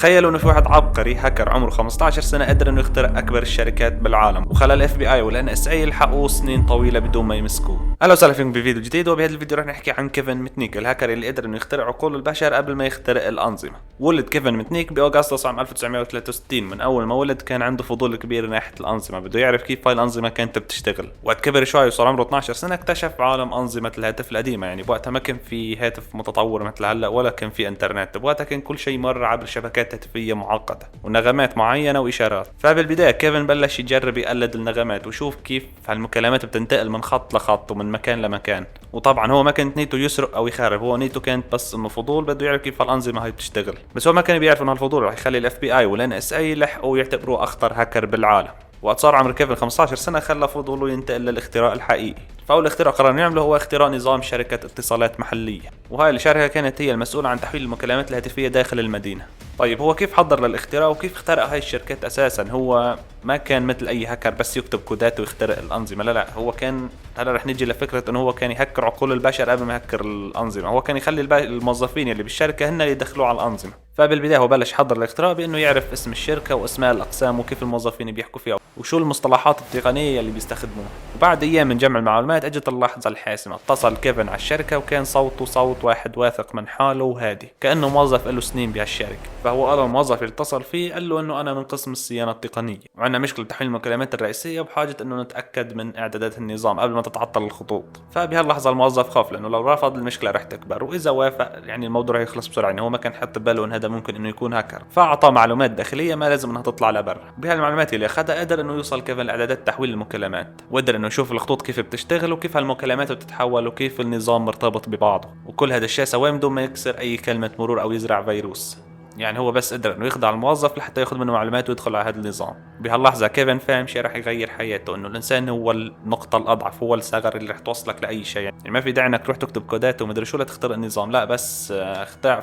تخيلوا انه في واحد عبقري هاكر عمره 15 سنة قدر انه يخترق اكبر الشركات بالعالم، وخلى الاف بي اي والان اس اي يلحقوه سنين طويلة بدون ما يمسكوه. اهلا وسهلا فيكم بفيديو جديد، وبهذا الفيديو رح نحكي عن كيفن متنيك، الهاكر اللي قدر انه يخترق عقول البشر قبل ما يخترق الانظمة. ولد كيفن متنيك باغسطس عام 1963. من اول ما ولد كان عنده فضول كبير ناحية الانظمة، بده يعرف كيف هاي الانظمة كانت بتشتغل. وقت كبر شوي وصار عمره 12 سنة اكتشف عالم انظمة الهاتف القديمة، يعني بوقتها ما كان في هاتف متطور مثل هلا ولا كان في انترنت، بوقتها كان كل شيء مر عبر شبكات هاتفية معقدة ونغمات معينة وإشارات. فبالبداية كيفن بلش يجرب يقلد النغمات ويشوف كيف هالمكالمات بتنتقل من خط لخط ومن مكان لمكان. وطبعا هو ما كانت نيته يسرق أو يخرب، هو نيته كانت بس إنه فضول، بده يعرف كيف هالأنظمة هاي بتشتغل. بس هو ما كان بيعرف إنه هالفضول رح يخلي الاف بي اي والان اس اي يلحقوا يعتبروه أخطر هاكر بالعالم. وقت صار عمر كيفن 15 سنة خلى فضوله ينتقل للاختراع الحقيقي. فأول اختراع قرر يعمله هو اختراع نظام شركة اتصالات محلية، وهاي الشركة كانت هي المسؤولة عن تحويل المكالمات الهاتفية داخل المدينة. طيب هو كيف حضر للاختراع وكيف اخترق هاي الشركات أساسا؟ هو ما كان مثل أي هاكر بس يكتب كودات ويخترق الأنظمة، لا هو كان، هلا رح نيجي لفكرة إنه هو كان يهكر عقول البشر قبل ما يهكر الأنظمة. هو كان يخلي الموظفين اللي بالشركة هن اللي يدخلوا على الأنظمة. فبالبداية هو بلش يحضر الاختراع بإنه يعرف اسم الشركة واسماء الأقسام وكيف الموظفين بيحكوا فيها وشو المصطلحات التقنية اللي بيستخدموها. وبعد أيام من جمع المعلومات اجت اللحظة الحاسمة. اتصل كيفن على الشركة وكان صوته صوت واحد واثق من حاله وهادي، كأنه موظف له سنين بهالشركة. فهو قال الموظف اللي اتصل فيه، قال له إنه أنا من قسم الصيانة التقنية وعندنا مشكلة تحويل المكالمات الرئيسية، وبحاجة إنه نتأكد من إعدادات النظام قبل ما تتعطل الخطوط. فبهاللحظة الموظف خاف، لأنه لو رفض المشكلة رح تكبر، وإذا وافق يعني الموضوع رح يخلص بسرعة. يعني هو ما كان حط باله إن هذا ممكن إنه يكون هاكر، فأعطى معلومات داخلية ما لازم إنها تطلع لبرا. بهالمعلومات اللي أخذها قدر إنه يوصل كيفن لإعدادات تحويل المكالمات، وقدر إنه يشوف الخطوط كيف بتشتغل وكيف هالمكالمات بتتحول وكيف النظام مرتبط ببعضه. وكل هذا الشيء سواه بدون ما يكسر أي كلمة مرور أو يزرع فيروس. يعني هو بس قدر انه يخدع الموظف لحتى ياخذ منه معلومات ويدخل على هذا النظام. بهاللحظه كيفن فهم شيء رح يغير حياته، انه الانسان هو النقطه الاضعف، هو الثغر اللي رح توصلك لاي شيء. يعني ما في داعي انك تروح تكتب كودات ومدري شو لتخترق النظام، لا بس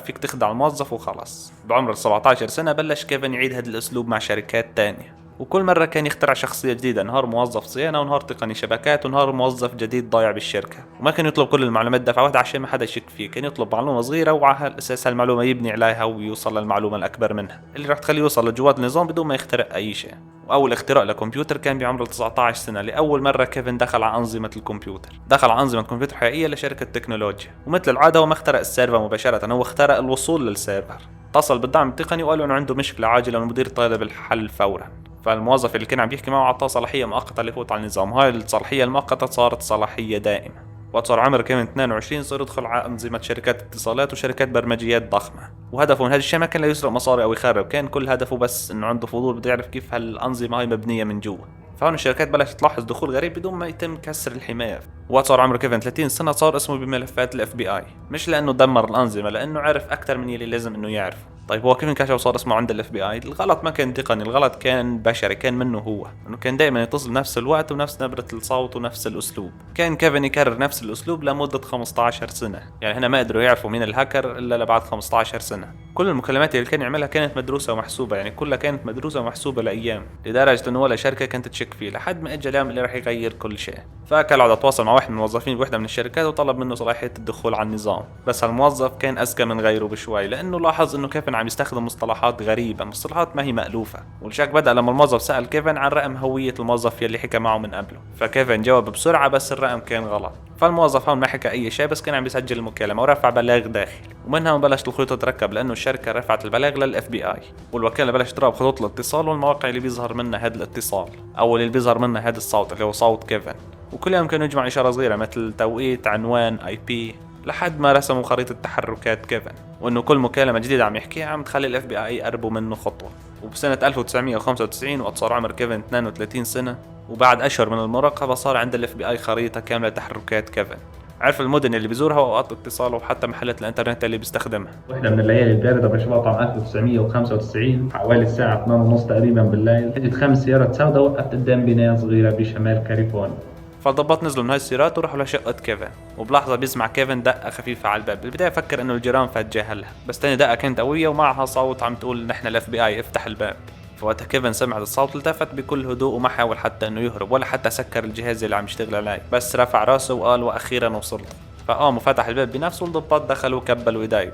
فيك تخدع الموظف وخلاص. بعمر 17 سنه بلش كيفن يعيد هذا الاسلوب مع شركات تانية، وكل مرة كان يخترع شخصية جديدة، نهار موظف صيانة ونهار تقني شبكات ونهار موظف جديد ضايع بالشركة. وما كان يطلب كل المعلومات دفعة واحدة عشان ما حدا يشك فيه، كان يطلب معلومة صغيرة وعلى هالأساس هالمعلومة يبني عليها ويوصل للمعلومة الأكبر منها اللي راح تخليه يوصل لجوات النظام بدون ما يخترق أي شيء. وأول اختراع لكمبيوتر كان بعمر 19 سنة. لأول مرة كيفن دخل على أنظمة الكمبيوتر، دخل على أنظمة كمبيوتر حقيقية لشركة تكنولوجيا، ومثل العادة هو ما اخترق السيرفر مباشرة، هو اخترق الوصول للسيرفر. اتصل بالدعم التقني وقال له انه عنده مشكلة عاجلة والمدير طالب الحل فورا. فالموظف اللي كان عم يحكي معه اعطاه صلاحية مؤقتة ليفوت على النظام، وهاي الصلاحية المؤقتة صارت صلاحية دائمة. وقت صار عمره كمان 22 صار يدخل على أنظمة شركات اتصالات وشركات برمجيات ضخمة، وهدفه من هذا الشيء ما كان ليسرق مصاري أو يخرب، كان كل هدفه بس إنه عنده فضول بده يعرف كيف هالأنظمة هاي مبنية من جوا. فهون الشركات بلشت تلاحظ دخول غريب بدون ما يتم كسر الحماية. وقت صار عمره كيفن 30 سنة صار اسمه بملفات الاف بي اي، مش لأنه دمر الأنظمة، لأنه عرف أكثر من يلي لازم إنه يعرف. طيب هو كيف انكشف وصار اسمه عند الاف بي اي؟ الغلط ما كان تقني، الغلط كان بشري، كان منه هو، انه كان دائما يتصل بنفس الوقت ونفس نبرة الصوت ونفس الاسلوب. كان كيفن يكرر نفس الاسلوب لمدة 15 سنة، يعني هنا ما قدروا يعرفوا مين الهاكر الا لبعد 15 سنة. كل المكالمات اللي كان يعملها كانت مدروسة ومحسوبة، يعني كلها كانت مدروسة ومحسوبة لايام، لدرجة انه ولا شركة كانت تشك فيه، لحد ما اجى اليوم اللي راح يغير كل شيء. فكالعادة تواصل مع واحد من الموظفين بوحدة من الشركات وطلب منه صلاحية الدخول على النظام. بس الموظف كان اذكى من غيره بشوي، لانه لاحظ انه كيفن عم يستخدم مصطلحات غريبة، مصطلحات ما هي مألوفة. والشك بدأ لما الموظف سأل كيفن عن رقم هوية الموظف يلي حكى معه من قبله، فكيفن جاوب بسرعة بس الرقم كان غلط. فالموظف هون ما حكى أي شيء، بس كان عم يسجل المكالمة ورفع بلاغ داخلي، ومنها بلشت الخطوط تتركب لأنه الشركة رفعت البلاغ للإف بي آي، والوكالة بلشت تراقب خطوط الاتصال والمواقع اللي بيظهر منها هذا الاتصال أو اللي بيظهر منها هذا الصوت اللي هو صوت كيفن. وكل يوم كانوا يجمعوا إشارة صغيرة مثل توقيت، عنوان، اي بي، لحد ما رسموا خريطة تحركات كيفن، وانه كل مكالمة جديدة عم يحكيها عم تخلي الاف بي اي يقربوا منه خطوة. وبسنة 1995 وقت صار عمر كيفن 32 سنة وبعد اشهر من المراقبة صار عند الاف بي اي خريطة كاملة تحركات كيفن، عرف المدن اللي بيزورها واوقات اتصاله وحتى محلات الانترنت اللي بيستخدمها. واحدة من الليالي الباردة بشباط عام 1995 حوالي الساعة 8:30 تقريبا بالليل، اجت 5 سيارات سوداء وقفت قدام بناية صغيرة بشمال كاليفورنيا. فالضباط نزلوا من هاي السيارات وراحوا لشقة كيفن، وبلحظة بيسمع كيفن دقة خفيفة على الباب. بالبداية فكر انه الجيران فتجاهلها، بس تاني دقة كانت قوية ومعها صوت عم تقول نحن الاف بي اي افتح الباب. فوقتها كيفن سمع الصوت التفت بكل هدوء وما حاول حتى انه يهرب ولا حتى سكر الجهاز اللي عم يشتغل عليه، بس رفع راسه وقال واخيرا وصلت. فقام وفتح الباب بنفسه، والضباط دخلوا وكبلوا ايديه.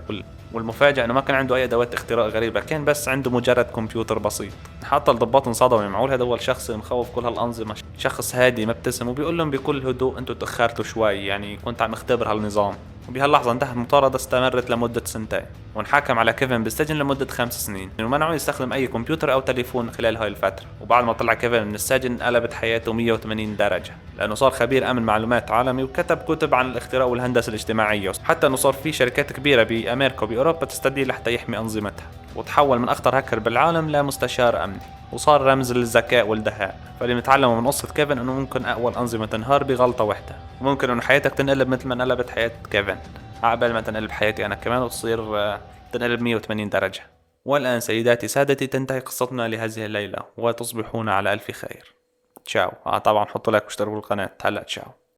والمفاجأة انه ما كان عنده اي ادوات اختراق غريبة، كان بس عنده مجرد كمبيوتر بسيط. حتى الضباط انصدموا معقول هذا اول شخص مخوف كل هالانظمة، شخص هادي مبتسم وبيقول لهم بكل هدوء انتوا تاخرتوا شوي، يعني كنت عم اختبر هالنظام. وبهاللحظة انتهت المطاردة، استمرت لمدة 2 سنين، وانحكم على كيفن بالسجن لمدة 5 سنين، ومنعوه يستخدم اي كمبيوتر او تليفون خلال هاي الفترة. وبعد ما طلع كيفن من السجن قلبت حياته 180 درجة، لانه صار خبير امن معلومات عالمي، وكتب كتب عن الاختراق والهندسة الاجتماعية، حتى انه صار في شركات كبيرة بامريكا وباوروبا تستدعي لحتى يحمي انظمتها. وتحول من اخطر هاكر بالعالم لمستشار امني، وصار رمز للذكاء والدهاء. فاللي نتعلمه من قصة كيفن انه ممكن اقوى الانظمة تنهار بغلطة واحدة، وممكن انه حياتك تنقلب مثل ما انقلبت حياة كيفن، عقبال ما تنقلب حياتي انا كمان وتصير تنقلب 180 درجة. والآن سيداتي سادتي تنتهي قصتنا لهذه الليلة، وتصبحون على ألف خير. تشاو. طبعا حطوا لايك واشتركوا بالقناة. هلا تشاو.